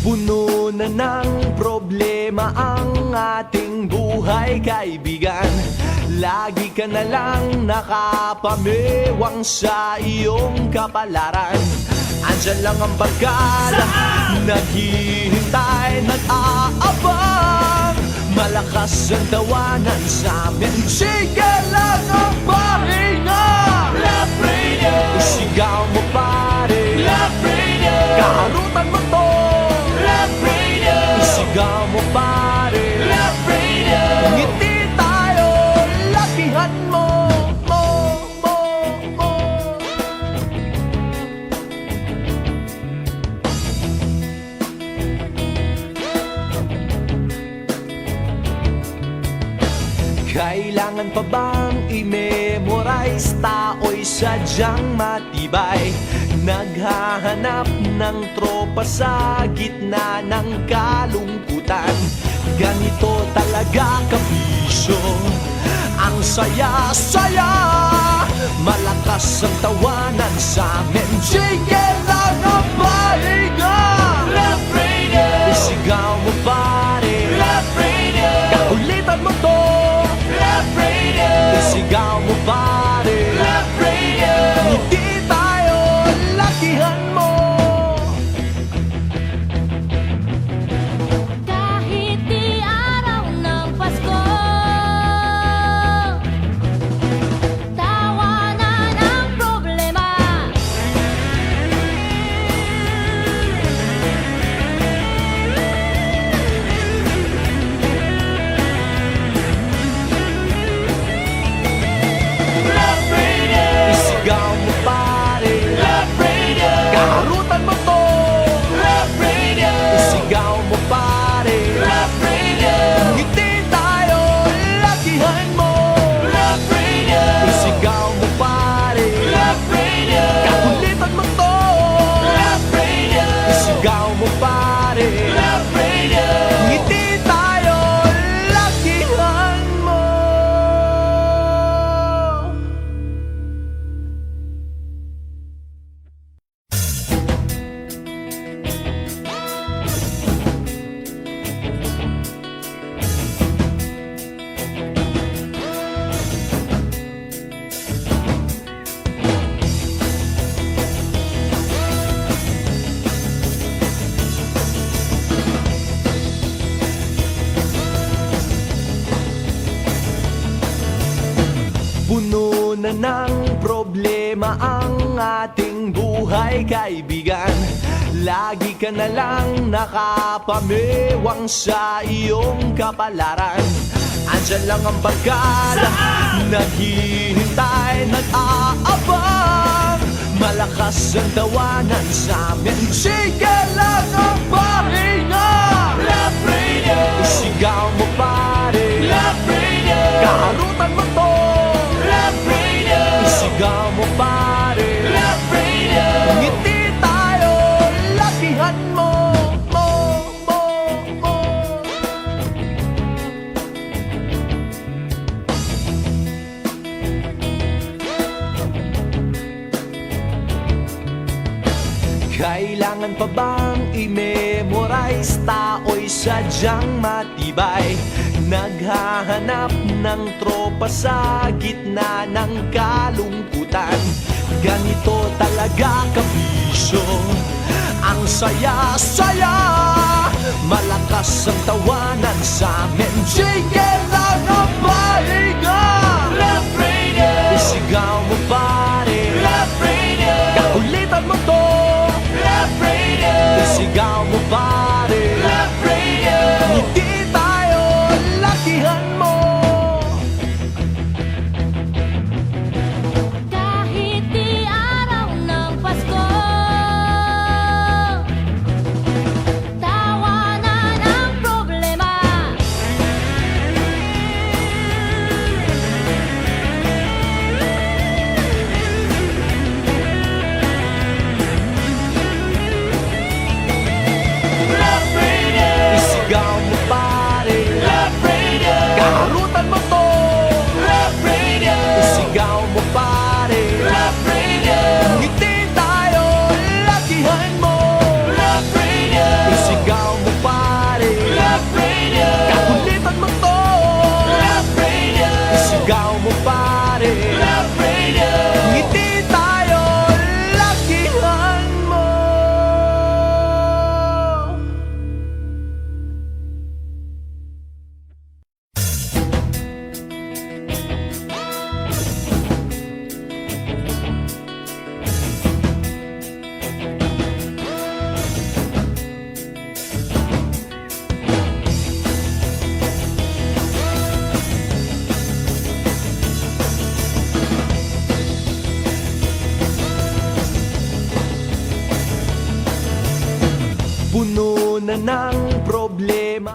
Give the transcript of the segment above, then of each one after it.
Puno na ng problema ang ating buhay, kaibigan. Lagi ka na lang nakapamewang sa iyong kapalaran. Andyan lang ang barkada, naghihintay, nag-aabang. Malakas ang tawanan sa amin, sige lang ang pahinga. Love Radio, Isigaw mo pare, Love Radio, kaharutan mo to. Love Radio, Isigaw mo pare, Love Radio. ngiti tayo, lakihan mo, mo. Kailangan pa bang i-memorize? Tao'y sadyang matibay, naghahanap ng tropa sa gitna ng kalungkutan. Ganito talaga kabisyo, ang saya-saya. Malakas ang tawanan sa amin, sige lang ang pahinga. Love Radio, Isigaw mo pare, Love Radio, kakulitan mo to. Love Radio, Isigaw mo pare, Love Radio. ngiti tayo, lakihan mo. Kahit di araw ng Pasko, tawanan ang problema. Love Radio, Isigaw mo pare, Love Radio, kaharutan mo to. Love Radio, Isigaw mo pare, Love Radio, ngiti tayo, lakihan mo. Love Radio, Isigaw mo pare, Love Radio, kakulitan mo to. Love Radio, Isigaw mo pare, Love Radio. ngiti tayo, lakihan mo. Puno na ng problema ang ating buhay, kaibigan. Lagi ka na lang nakapamewang sa iyong kapalaran. Andyan lang ang barkada, naghihintay, nag-aabang. Malakas ang tawanan sa amin, sige lang ang pahinga. Love Radio, Isigaw mo pare, Love Radio, kaharutan mo to. Love Radio, Isigaw mo pare, Love Radio. ngiti tayo, lakihan mo, mo. Kailangan pa bang i-memorize? Tao'y sadyang matibay, naghahanap ng tropa sa gitna ng kalungkutan. Ganito talaga kabisyo, ang saya-saya. Malakas ang tawanan sa amin, sige lang ang pahinga. Love Radio, Isigaw mo pare, Love Radio, kakulitan mo to. Love Radio, Isigaw mo pare, Love Radio. ngiti tayo, lakihan mo. Kahit di araw ng Pasko, tawanan ang problema. Love Puno na ng problema.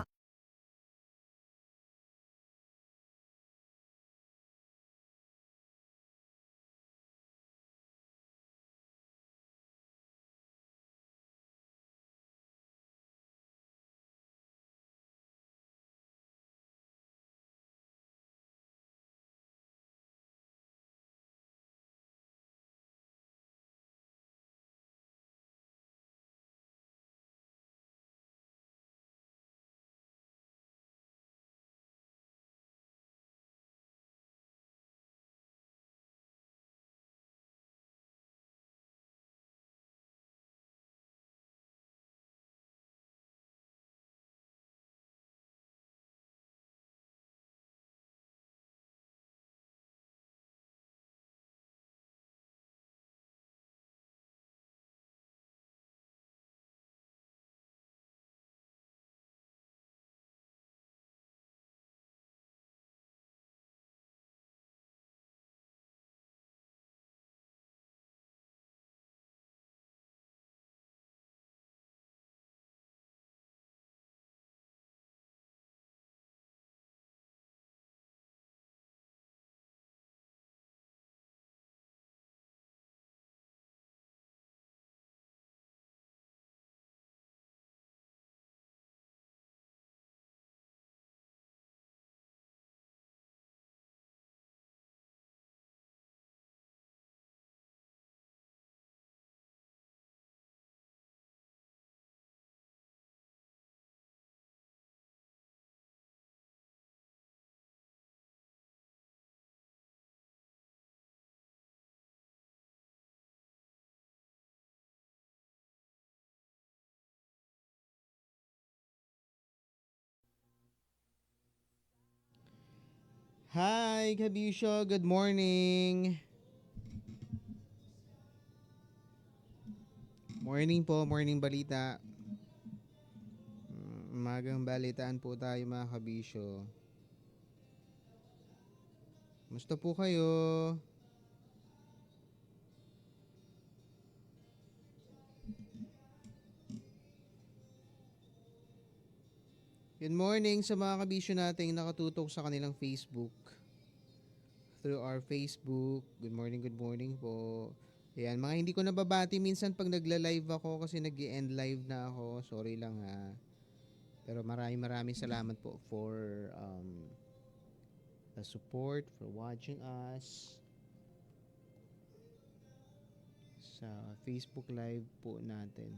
Hi, Kabisyo. Good morning. Morning po, morning balita. Umagang balitaan po tayo mga Kabisyo. Musta po kayo? Good morning sa mga Kabisyo nating nakatutok sa kanilang Facebook. Through our Facebook. Good morning po. Ayan, mga hindi ko nababati minsan pag nagla-live ako kasi nag-i-end live na ako. Sorry lang ha. Pero maraming salamat po for the support, for watching us sa Facebook live po natin.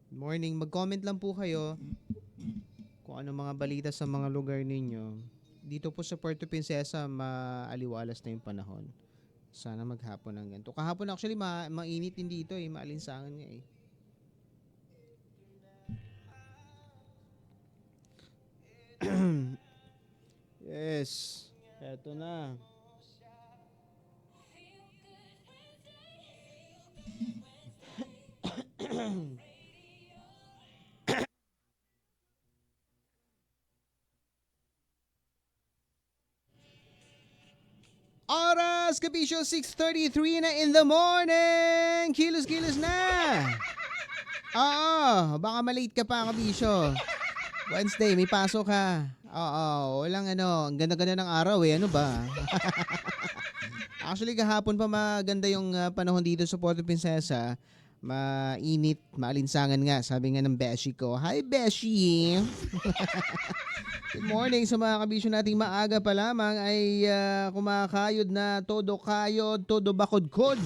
Good morning. Mag-comment lang po kayo kung ano mga balita sa mga lugar ninyo. Dito po sa Puerto Princesa, maaliwalas na yung panahon. Sana maghapon ng ganito. Kahapon actually, mainit din dito eh. Maalinsangan nga eh. Yes. Eto na. Oras, Kabisyo, 6:33 na in the morning! Kilos na! Oo, baka malate ka pa, Kabisyo. Wednesday, may pasok ka. Oo, walang ang ganda-ganda ng araw eh. Ano ba? Actually, kahapon pa maganda yung panahon dito sa Puerto Princesa. Mainit, maalinsangan nga. Sabi nga ng Beshi ko, hi Beshi! Good morning sa mga Kabisyo nating maaga pa lamang ay kumakayod na todo kayod, todo bakod-kod.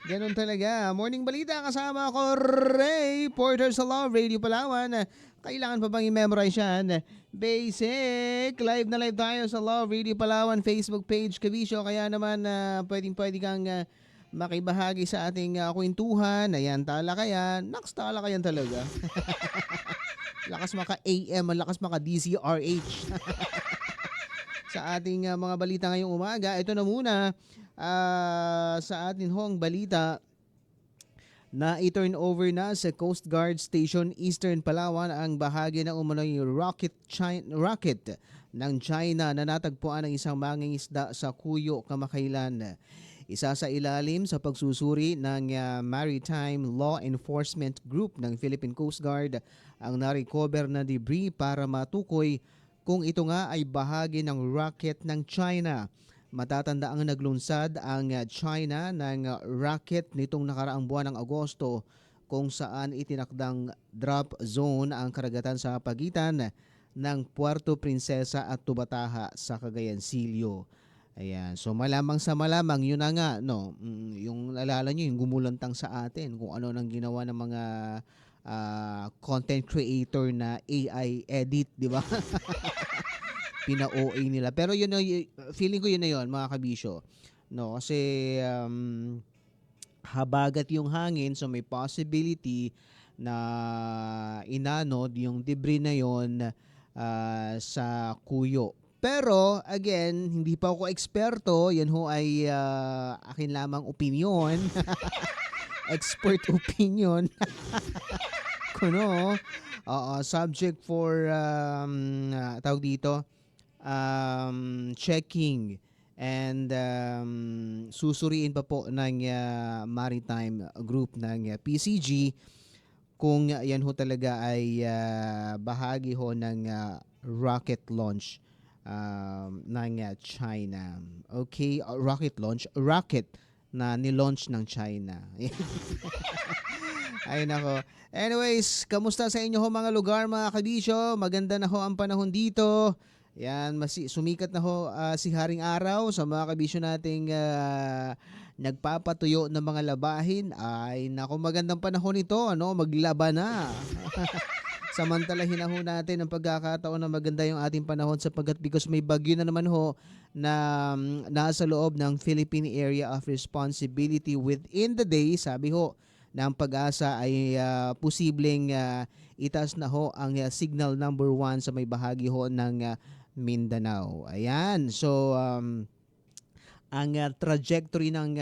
Ganun talaga. Morning balita kasama ko, Ray Porter sa Love Radio Palawan. Kailangan pa bang i-memorize yan? Basic! Live na live tayo sa Love Radio Palawan Facebook page, Kabisyo. Kaya naman pwede kang makibahagi sa ating kwentuhan. Ayan, talakayan. Naks, talakayan talaga. Lakas maka AM, lakas maka DZRH. Sa ating mga balita ngayong umaga, ito na muna sa atin hong balita na i-turn over na sa Coast Guard Station Eastern Palawan ang bahagi ng umano'y rocket ng China na natagpuan ng isang mangingisda sa Cuyo, kamakailan. Isa sa ilalim sa pagsusuri ng Maritime Law Enforcement Group ng Philippine Coast Guard ang na-recover na debris para matukoy kung ito nga ay bahagi ng rocket ng China. Matatanda ang naglunsad ang China ng rocket nitong nakaraang buwan ng Agosto kung saan itinakdang drop zone ang karagatan sa pagitan ng Puerto Princesa at Tubataha sa Cagayan Silio. Ayan. So malamang sa malamang yun na nga no, yung alala nyo yung gumulantang sa atin kung ano nang ginawa ng mga content creator na AI edit, di ba? Pina-OA nila. Pero yun na, feeling ko yun na yun mga kabisyo. No, kasi habagat yung hangin so may possibility na inanod yung debris na yon sa kuyo. Pero again, hindi pa ako eksperto, yan ho ay akin lamang opinion. Expert opinion. Kuno, subject for tawag dito, checking and susuriin pa po ng maritime group ng PCG kung yan ho talaga ay bahagi ho ng rocket launch ng China. Okay, rocket launch, rocket na ni-launch ng China. Ay nako. Anyways, kamusta sa inyo ho mga lugar mga kabisyo? Maganda na ho ang panahon dito. Yan, sumikat na ho si Haring Araw sa mga kabisyo nating nagpapatuyo ng mga labahin. Ay nako, magandang panahon ito, ano? Maglaba na. Samantalahin na ho natin ang pagkakataon na maganda yung ating panahon sapagkat because may bagyo na naman ho na nasa loob ng Philippine Area of Responsibility within the day. Sabi ho ng Pag-asa ay posibleng itaas na ho ang signal number 1 sa may bahagi ho ng Mindanao. Ayan, so ang trajectory ng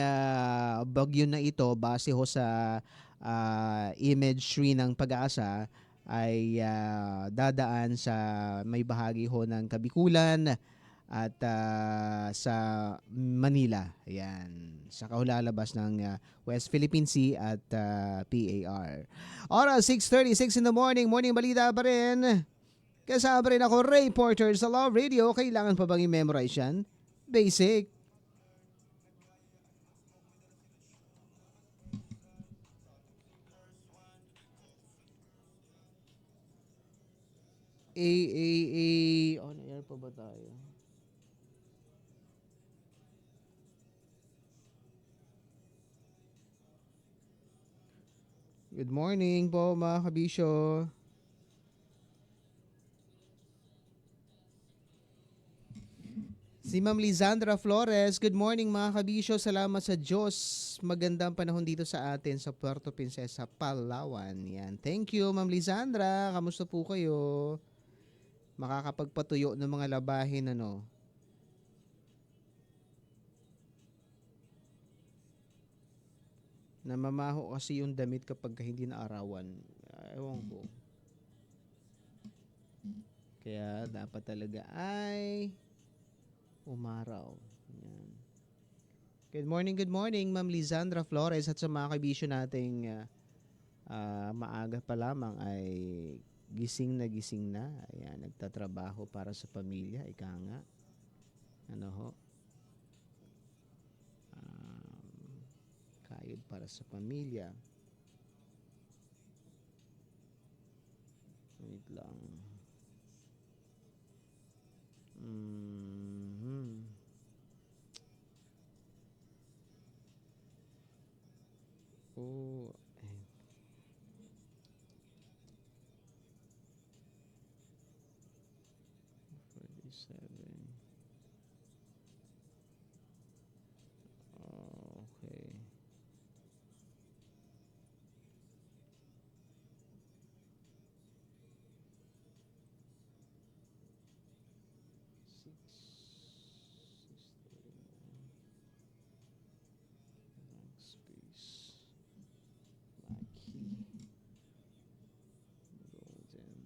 bagyo na ito base ho sa imagery ng Pag-asa ay dadaan sa may bahagi ho ng Kabikulan at sa Manila. Ayan. Sa kahulalabas ng West Philippine Sea at PAR. Oras 6:36 in the morning. Morning balita pa rin. Kasama pa rin ako, Ray Porter sa Love Radio. Kailangan pa bang i-memorize yan? Basic. On air pa ba tayo? Good morning po mga kabisyo. Si Ma'am Lizandra Flores, good morning mga kabisyo. Salamat sa Diyos. Magandang panahon dito sa atin sa Puerto Princesa, Palawan. Yan. Thank you Ma'am Lizandra. Kamusta po kayo? Makakapagpatuyo ng mga labahin ano. Namamaho kasi yung damit kapag hindi na arawan. Ewan ko. Kaya dapat talaga ay umaraw. Yan. Good morning Ma'am Lizandra Flores at sa mga kabisyo nating maaga pa lamang ay gising na. Ayan, nagtatrabaho para sa pamilya. Ika nga. Ano ho? Kayod para sa pamilya. Wait lang. Oh, 47. Okay. Space. Lucky. Golden.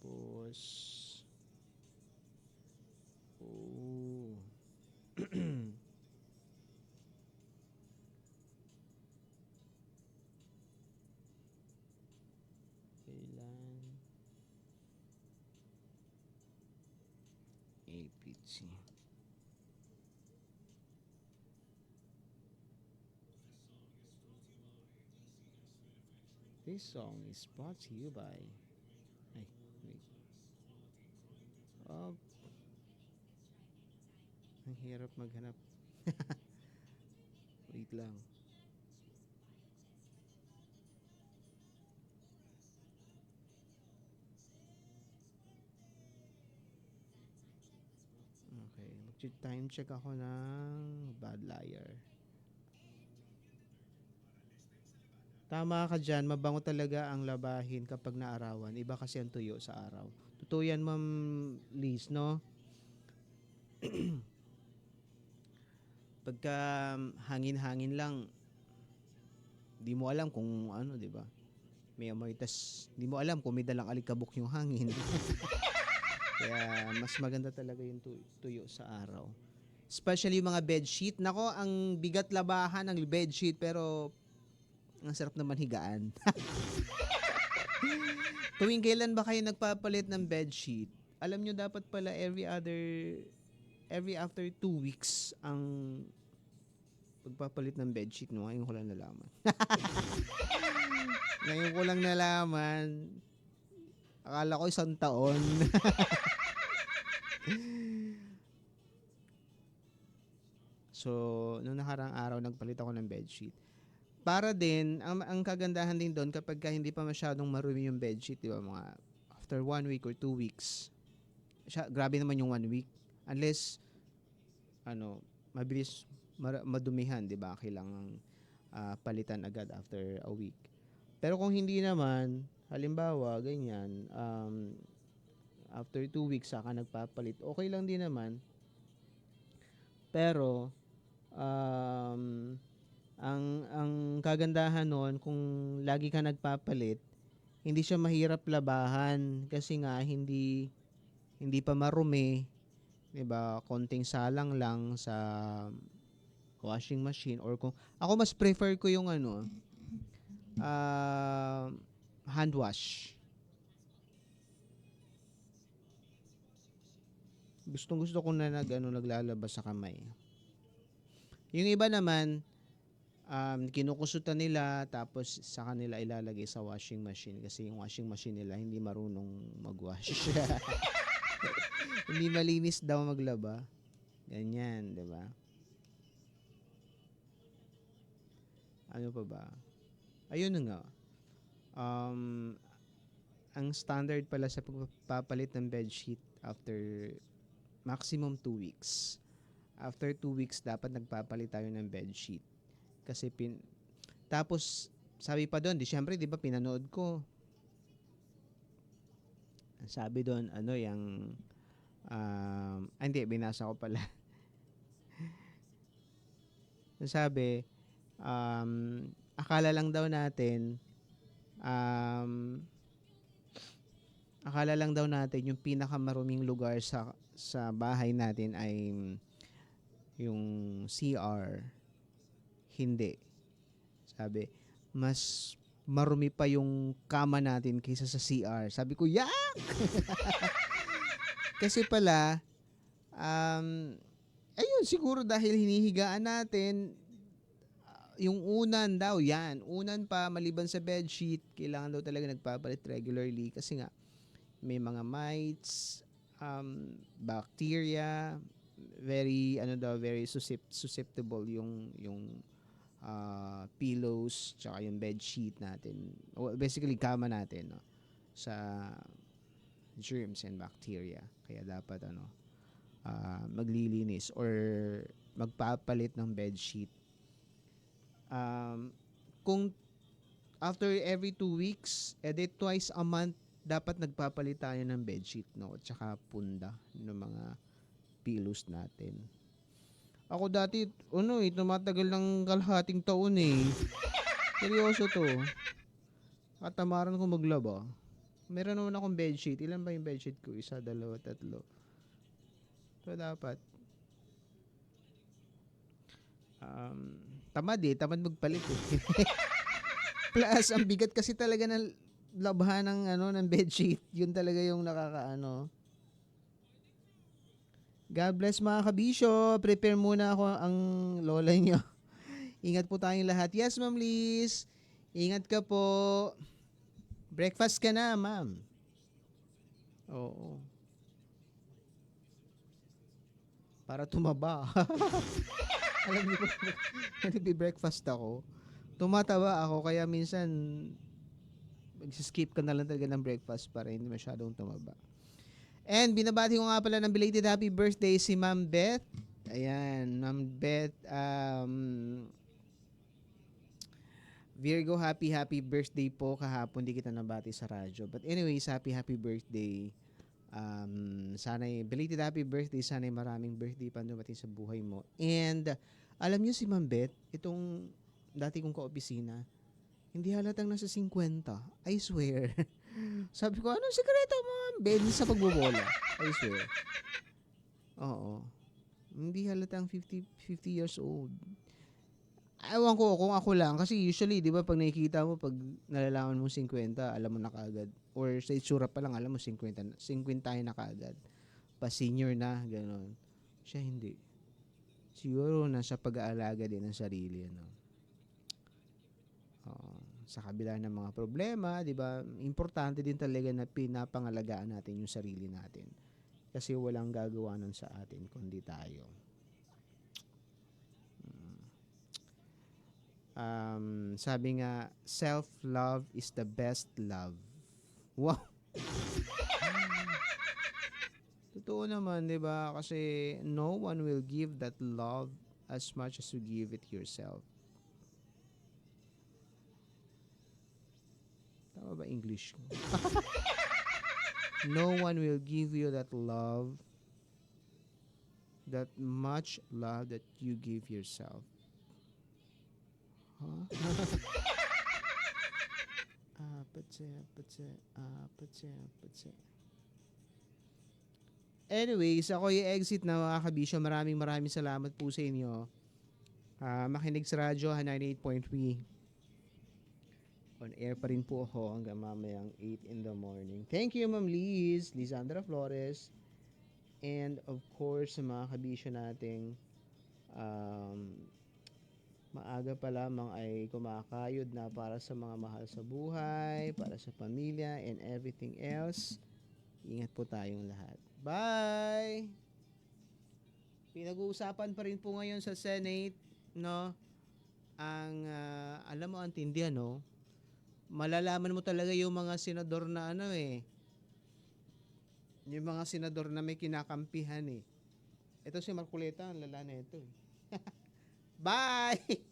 Tapos, oh. Kailan? APC. This song is brought to you by... Ay, wait. Oh, ang hirap maghanap. Wait lang. Okay, mag-time check ako ng Bad Liar. Tama ka dyan, mabango talaga ang labahin kapag naarawan. Iba kasi ang tuyo sa araw. Totoo yan, Ma'am Liz, no? Pagka hangin-hangin lang, di mo alam kung ano, di ba? May amoy, tas di mo alam kung may dalang alikabok yung hangin. Kaya mas maganda talaga yung tuyo sa araw. Especially yung mga bedsheet. Nako, ang bigat labahan ng bedsheet, pero ang sarap naman higaan. Tuwing kailan ba kayo nagpapalit ng bedsheet? Alam nyo, dapat pala every after 2 weeks ang pagpapalit ng bedsheet, no? Ngayon ko lang nalaman. Ngayon ko lang nalaman. Akala ko 1 taon. So, nung nakarang araw, nagpalit ako ng bedsheet. Para din, ang kagandahan din doon kapag hindi pa masyadong marumi yung bedsheet, di ba, mga after 1 week or 2 weeks, grabe naman yung 1 week. Unless, mabilis madumihan, di ba, kailangang palitan agad after a week. Pero kung hindi naman, halimbawa, ganyan, after 2 weeks saka nagpapalit, okay lang din naman. Pero, ang kagandahan noon, kung lagi ka nagpapalit, hindi siya mahirap labahan kasi nga hindi pa marumi, 'di ba? Konting salang lang sa washing machine, or kung ako mas prefer ko yung hand wash. Gusto ko na naglalabas sa kamay. Yung iba naman, kinukusutan nila tapos sa kanila ilalagay sa washing machine kasi yung washing machine nila hindi marunong mag-wash. Hindi malinis daw maglaba. Ganyan, 'di ba? Ano pa ba? Ayun na nga. Ang standard pala sa pagpapalit ng bedsheet after maximum 2 weeks. After 2 weeks, dapat nagpapalit tayo ng bedsheet. Kasi tapos, sabi pa doon, syempre, di ba, pinanood ko. Sabi doon, hindi, binasa ko pala. Sabi, akala lang daw natin yung pinakamaruming lugar sa bahay natin ay yung CR. Hindi. Sabi, mas marumi pa yung kama natin kaysa sa CR. Sabi ko, yak! Kasi pala, ayun, siguro dahil hinihigaan natin, yung unan daw, unan pa, maliban sa bedsheet, kailangan daw talaga nagpapalit regularly kasi nga, may mga mites, bacteria, very susceptible yung pillows tsaka yung bed sheet natin, basically kama natin, no, sa germs and bacteria. Kaya dapat maglilinis or magpapalit ng bed sheet. Kung after every 2 weeks, twice a month dapat nagpapalit tayo ng bed sheet, no, at saka punda ng mga pillows natin. Ako dati, tumatagal ng kalahating taon eh. Seryoso to. Katamaran ko maglaba. Meron naman akong bedsheet. Ilan ba yung bedsheet ko? 1, 2, 3. So, dapat. Tamad eh. Tamad magpalit eh. Plus, ang bigat kasi talaga ng labhan ng bedsheet. Yun talaga yung nakakaano. God bless mga kabisyo. Prepare muna ako ang lola nyo. Ingat po tayong lahat. Yes, Ma'am Liz. Ingat ka po. Breakfast ka na, ma'am. Oo. Para tumaba. Alam niyo po, nagbe-breakfast ako. Tumataba ako, kaya minsan mag-skip ka na lang talaga ng breakfast para hindi masyadong tumaba. And binabati ko nga pala ng belated happy birthday si Ma'am Beth. Ayan, Ma'am Beth, Virgo, happy birthday po. Kahapon di kita nabati sa radyo. But anyways, happy birthday. Sana'y belated happy birthday. Sana'y maraming birthday pa dumating sa buhay mo. And alam niyo si Ma'am Beth, itong dati kong kaopisina, hindi halatang nasa 50. I swear. Sabi ko, anong sekreto mo, Ma'am Beth, sa pagbobola? I swear. Oo. Hindi halatang 50 years old. Ewan ko kung ako lang. Kasi usually, di ba, pag nakikita mo, pag nalalaman mo 50, alam mo na kaagad. Or sa itsura pa lang, alam mo 50 na kaagad. Pa senior na, gano'n. Siya hindi. Siguro nasa pag-aalaga din ng sarili. Ano? Sa kabila ng mga problema, di ba, importante din talaga na pinapangalagaan natin yung sarili natin. Kasi walang gagawa nun sa atin, kundi tayo. Sabi nga, self-love is the best love. Wow! Totoo naman, di ba? Kasi no one will give that love as much as you give it yourself. Tama ba English ko? No one will give you that love, that much love that you give yourself. Huh? Anyways, ako i-exit na mga kabisyo. Maraming salamat po sa inyo. Makinig sa radyo 98.3. On air pa rin po ako hanggang mamayang 8 in the morning. Thank you, Ma'am Liz, Lizandra Flores, and of course, sa mga kabisyo nating maaga pa lamang ay kumakayod na para sa mga mahal sa buhay, para sa pamilya, and everything else. Ingat po tayong lahat. Bye! Pinag-uusapan pa rin po ngayon sa Senate, no? Ang, alam mo, ang tindi, no? Malalaman mo talaga yung mga senador na yung mga senador na may kinakampihan eh. Ito si Marcoleta, ang lala na ito eh. Bye!